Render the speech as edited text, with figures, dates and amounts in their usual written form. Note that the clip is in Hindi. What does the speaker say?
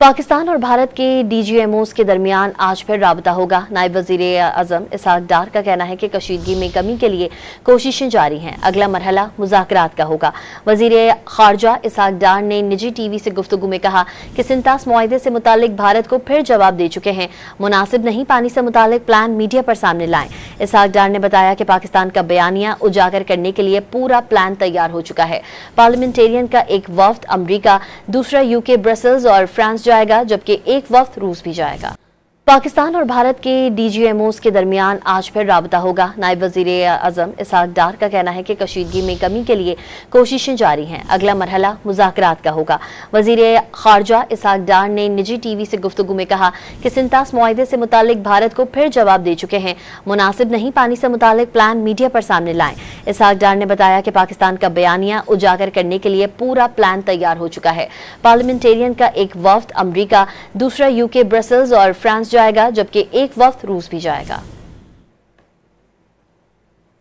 पाकिस्तान और भारत के डीजीएमओस के दरमियान आज फिर राबता होगा। नायब वजीर आजम इसहाक डार का कहना है कि कशीदगी में कमी के लिए कोशिशें जारी हैं। अगला मरहला मुज़ाकरात का होगा। वजीर खारजा इसहाक डार ने निजी टीवी से गुफ्तगू में कहा कि सिंतास मुआहदे से मुतालिक भारत को फिर जवाब दे चुके हैं। मुनासिब नहीं पानी से मुतालिक प्लान मीडिया पर सामने लाएं। इसहाक डार ने बताया कि पाकिस्तान का बयानिया उजागर करने के लिए पूरा प्लान तैयार हो चुका है। पार्लियामेंटेरियन का एक वफ्द अमरीका, दूसरा यूके, ब्रसल्स और फ्रांस जाएगा, जबकि एक वक्त रूस भी जाएगा। पाकिस्तान और भारत के डीजीएमओस के दरमियान आज फिर राबता होगा। नायब वजीर आजम इसहाक डार का कहना है कि कशीदगी में कमी के लिए कोशिशें जारी हैं। अगला मरहला मुज़ाकरात का होगा। वजीर खारजा इसहाक डार ने निजी टीवी से गुफ्तगू में कहा कि सिंतास मुआहदे से मुतालिक भारत को फिर जवाब दे चुके हैं। मुनासिब नहीं पानी से मुतालिक प्लान मीडिया पर सामने लाएं। इसहाक डार ने बताया कि पाकिस्तान का बयानिया उजागर करने के लिए पूरा प्लान तैयार हो चुका है। पार्लियामेंटेरियन का एक वफ्द अमरीका, दूसरा यूके, ब्रसल्स और फ्रांस जाएगा, जबकि एक वक्त रूस भी जाएगा।